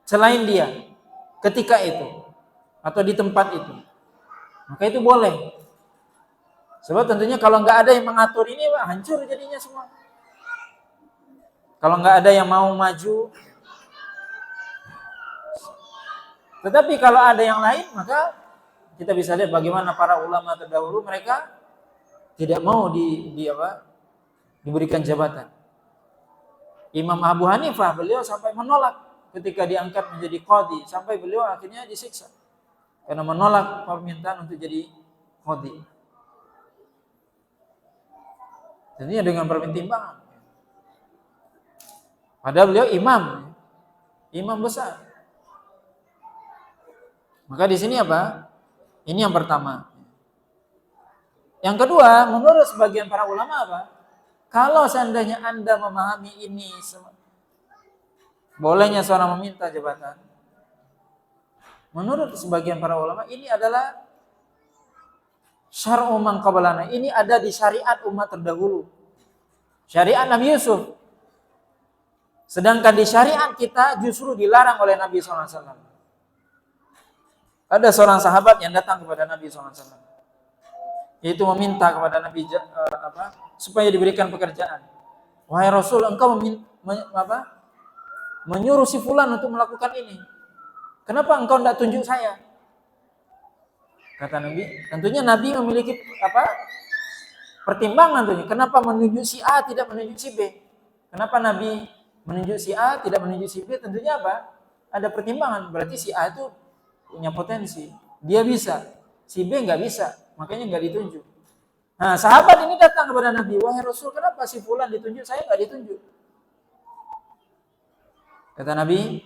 selain dia ketika itu atau di tempat itu. Maka itu boleh. Sebab tentunya kalau nggak ada yang mengatur ini, hancur jadinya semua. Kalau nggak ada yang mau maju. Tetapi kalau ada yang lain, maka kita bisa lihat bagaimana para ulama terdahulu mereka tidak mau diberikan jabatan. Imam Abu Hanifah beliau sampai menolak ketika diangkat menjadi qadhi, sampai beliau akhirnya disiksa karena menolak permintaan untuk jadi qadhi. Tentunya dengan pertimbangan. Padahal beliau imam besar. Maka di sini apa? Ini yang pertama. Yang kedua, menurut sebagian para ulama apa? Kalau seandainya Anda memahami ini, bolehnya seorang meminta jabatan. Menurut sebagian para ulama, ini adalah syar'u man qablana. Ini ada di syariat umat terdahulu. Syariat Nabi Yusuf. Sedangkan di syariat kita justru dilarang oleh Nabi SAW. Ada seorang sahabat yang datang kepada Nabi SAW. Yaitu meminta kepada Nabi supaya diberikan pekerjaan. Wahai Rasul, engkau menyuruh si fulan untuk melakukan ini. Kenapa engkau tidak tunjuk saya? Kata Nabi, tentunya Nabi memiliki pertimbangan tentunya. Kenapa menunjuk si A tidak menunjuk si B? Kenapa Nabi menunjuk si A tidak menunjuk si B? Tentunya apa? Ada pertimbangan. Berarti si A itu punya potensi. Dia bisa. Si B nggak bisa. Makanya nggak ditunjuk. Nah, sahabat ini datang kepada Nabi. Wahai Rasul, kenapa si fulan ditunjuk? Saya nggak ditunjuk. Kata Nabi,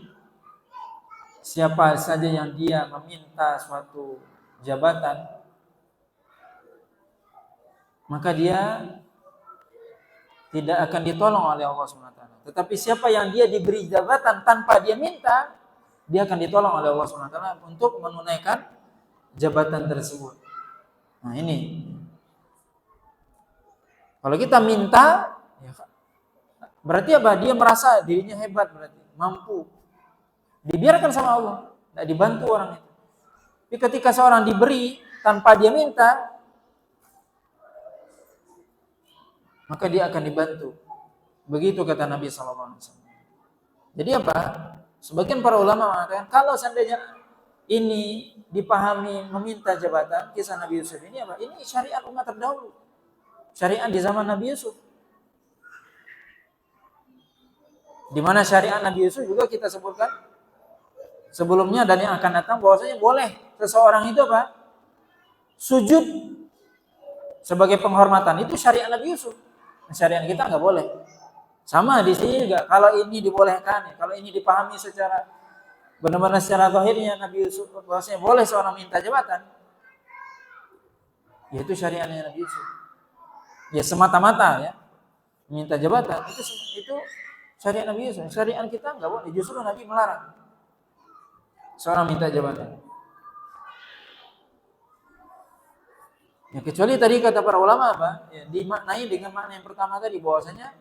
siapa saja yang dia meminta suatu jabatan, maka dia tidak akan ditolong oleh Allah SWT. Tetapi siapa yang dia diberi jabatan tanpa dia minta, dia akan ditolong oleh Allah SWT untuk menunaikan jabatan tersebut. Nah ini, kalau kita minta, ya, berarti apa? Dia merasa dirinya hebat, berarti mampu. Dibiarkan sama Allah, tidak dibantu orang itu. Tapi ketika seorang diberi tanpa dia minta, maka dia akan dibantu. Begitu kata Nabi SAW. Jadi apa? Sebagian para ulama mengatakan, kalau seandainya ini dipahami meminta jabatan, kisah Nabi Yusuf ini apa? Ini syariat umat terdahulu. Syariat di zaman Nabi Yusuf. Di mana syariat Nabi Yusuf juga kita sebutkan sebelumnya dan yang akan datang bahwasanya boleh seseorang itu apa? Sujud sebagai penghormatan. Itu syariat Nabi Yusuf. Syariat kita nggak boleh. Sama di sini juga. Kalau ini dibolehkan, kalau ini dipahami secara benar-benar secara zahirnya Nabi Yusuf bahwasanya boleh seorang minta jabatan, yaitu syariatnya Nabi Yusuf. Ya semata-mata ya minta jabatan itu syariat Nabi Yusuf. Syariat kita enggak boleh, justru Nabi melarang seorang minta jabatan. Ya kecuali tadi kata para ulama apa? Ya, dimaknai dengan makna yang pertama tadi bahwasanya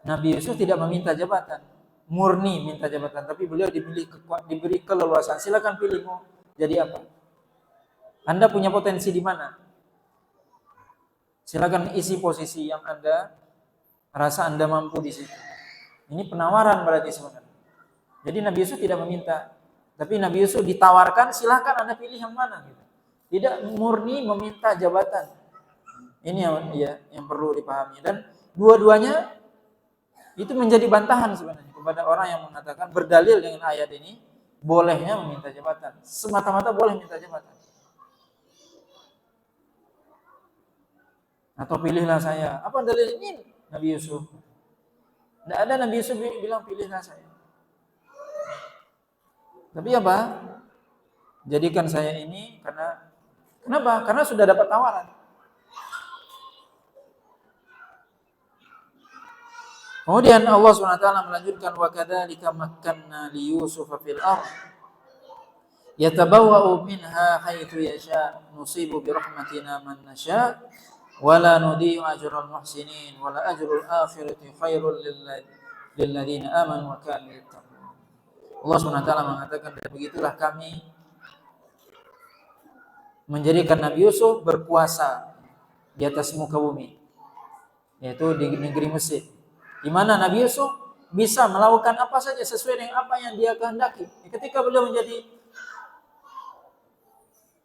Nabi Yusuf tidak meminta jabatan, murni minta jabatan, tapi beliau diberi keleluasan. Silakan pilih mau jadi apa. Anda punya potensi di mana? Silakan isi posisi yang Anda rasa Anda mampu di situ. Ini penawaran berarti sebenarnya. Jadi Nabi Yusuf tidak meminta, tapi Nabi Yusuf ditawarkan, silakan Anda pilih yang mana gitu. Tidak murni meminta jabatan. Ini yang perlu dipahami, dan dua-duanya itu menjadi bantahan sebenarnya kepada orang yang mengatakan berdalil dengan ayat ini bolehnya meminta jabatan. Semata-mata boleh minta jabatan. Atau pilihlah saya. Apa dalil ini? Nabi Yusuf. Tidak ada Nabi Yusuf bilang pilihlah saya. Tapi apa? Jadikan saya ini kenapa? Karena sudah dapat tawaran. Kemudian Allah SWT melanjutkan wa kadzalika makkanna li Yusuf fil ardh yatabawwa'u minha haitsu yasha nusibu bi rahmatina man nasha wa la nudhi'u ajral muhsinin wa la ajrul akhirati khairul lil ladzina amanu wa kanu yattaqun. Allah SWT mengatakan, begitulah kami menjadikan Nabi Yusuf berkuasa di atas muka bumi, yaitu di negeri Mesir, di mana Nabi Yusuf bisa melakukan apa saja sesuai dengan apa yang dia kehendaki. Ketika beliau menjadi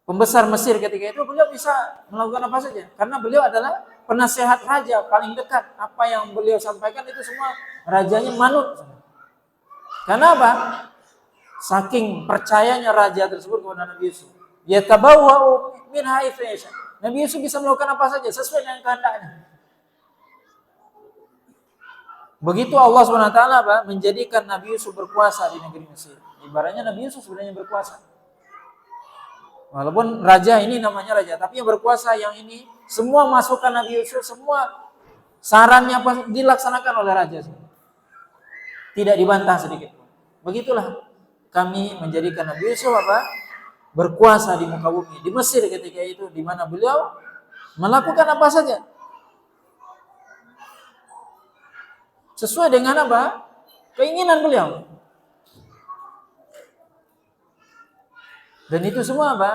pembesar Mesir ketika itu, beliau bisa melakukan apa saja karena beliau adalah penasehat raja paling dekat. Apa yang beliau sampaikan itu semua rajanya manut. Karena apa? Saking percayanya raja tersebut kepada Nabi Yusuf. Yatabawwa'u min haitsu yasha. Nabi Yusuf bisa melakukan apa saja sesuai dengan kehendaknya. Begitu Allah SWT menjadikan Nabi Yusuf berkuasa di negeri Mesir. Ibaratnya Nabi Yusuf sebenarnya berkuasa. Walaupun raja ini namanya raja, tapi yang berkuasa yang ini, semua masukan Nabi Yusuf, semua sarannya dilaksanakan oleh raja. Tidak dibantah sedikit. Begitulah kami menjadikan Nabi Yusuf berkuasa di muka bumi, di Mesir ketika itu, di mana beliau melakukan apa saja sesuai dengan apa? Keinginan beliau. Dan itu semua apa?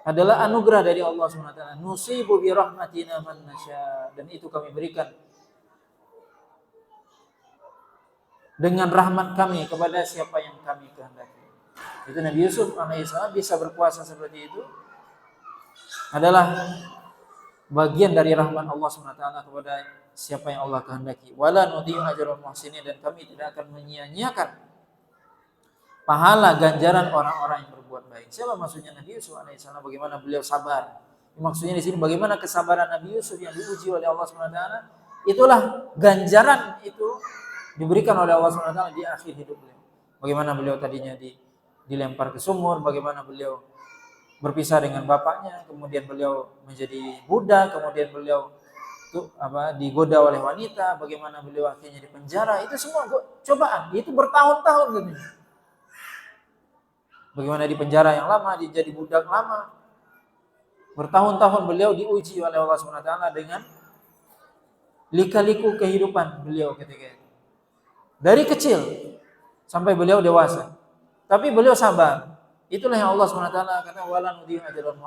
Adalah anugerah dari Allah SWT. Nusibu bi rahmatina man nasya. Dan itu kami berikan dengan rahmat kami kepada siapa yang kami kehendaki. Itu Nabi Yusuf alaihissalam bisa berkuasa seperti itu adalah bagian dari rahmat Allah SWT kepada siapa yang Allah kehendaki. Wala nudhi'u ajral muhsinin, dan kami tidak akan menyia-nyiakan pahala ganjaran orang-orang yang berbuat baik. Siapa maksudnya Nabi Yusuf alaihissalam? Bagaimana beliau sabar? Maksudnya di sini bagaimana kesabaran Nabi Yusuf yang diuji oleh Allah SWT. Itulah ganjaran itu diberikan oleh Allah SWT di akhir hidup beliau. Bagaimana beliau tadinya dilempar ke sumur, bagaimana beliau berpisah dengan bapaknya, kemudian beliau menjadi budak, kemudian beliau digoda oleh wanita, bagaimana beliau akhirnya di penjara. Itu semua cobaan. Itu bertahun-tahun gitu. Bagaimana di penjara yang lama, jadi budak lama. Bertahun-tahun beliau diuji oleh Allah SWT dengan lika-liku kehidupan beliau ketika itu. Dari kecil sampai beliau dewasa. Tapi beliau sabar. Itulah yang Allah SWT kata wala nudhi'u ajral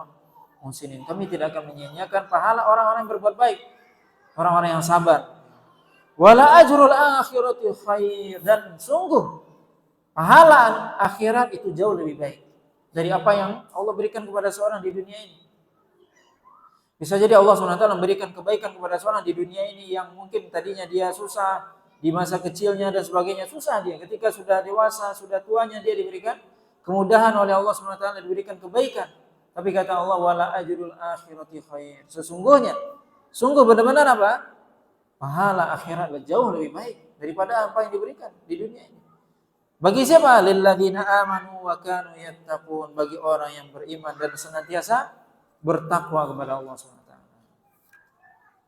muhsinin. Kami tidak akan menyia-nyiakan pahala orang-orang yang berbuat baik. Orang-orang yang sabar. Wala ajrul akhirati khair, dan sungguh pahala akhirat itu jauh lebih baik dari apa yang Allah berikan kepada seorang di dunia ini. Bisa jadi Allah SWT memberikan kebaikan kepada seorang di dunia ini yang mungkin tadinya dia susah di masa kecilnya dan sebagainya, susah dia. Ketika sudah dewasa, sudah tuanya, dia diberikan kemudahan oleh Allah SWT, diberikan kebaikan. Tapi kata Allah wala ajrul akhirati khair. Sungguh benar-benar apa? Pahala akhirat jauh lebih baik daripada apa yang diberikan di dunia ini. Bagi siapa? Lilladzina amanu wa kanu yattaqun. Bagi orang yang beriman dan senantiasa bertakwa kepada Allah SWT.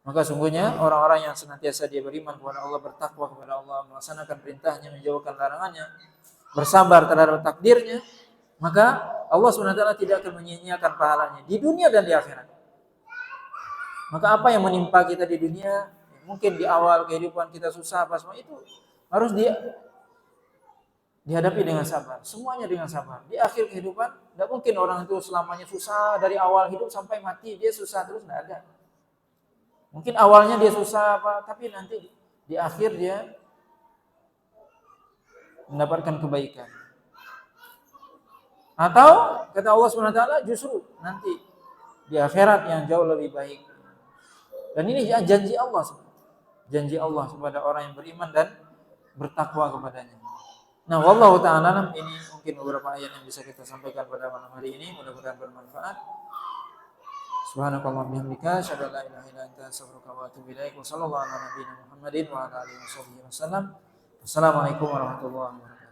Maka sungguhnya orang-orang yang senantiasa dia beriman kepada Allah, bertakwa kepada Allah, melaksanakan perintahnya, menjauhkan larangannya, bersabar terhadap takdirnya, maka Allah SWT tidak akan menyia-nyiakan pahalanya di dunia dan di akhirat. Maka apa yang menimpa kita di dunia, mungkin di awal kehidupan kita susah apa semua, itu harus dihadapi dengan sabar. Semuanya dengan sabar. Di akhir kehidupan, tidak mungkin orang itu selamanya susah dari awal hidup sampai mati dia susah terus, tidak ada. Mungkin awalnya dia susah tapi nanti di akhir dia mendapatkan kebaikan. Atau kata Allah SWT justru nanti di akhirat yang jauh lebih baik. Dan ini janji Allah kepada orang yang beriman dan bertakwa kepadanya. Nah, wallahu ta'ala ini mungkin beberapa ayat yang bisa kita sampaikan pada malam hari ini, mudah-mudahan bermanfaat. Subhanakallahumma bihamdika asyhadu an la ilaha illa anta astaghfiruka wa atubu ilaik. Wa sallallahu ala nabiyyina Muhammadin wa ala alihi wasallam. Wassalamualaikum warahmatullahi wabarakatuh.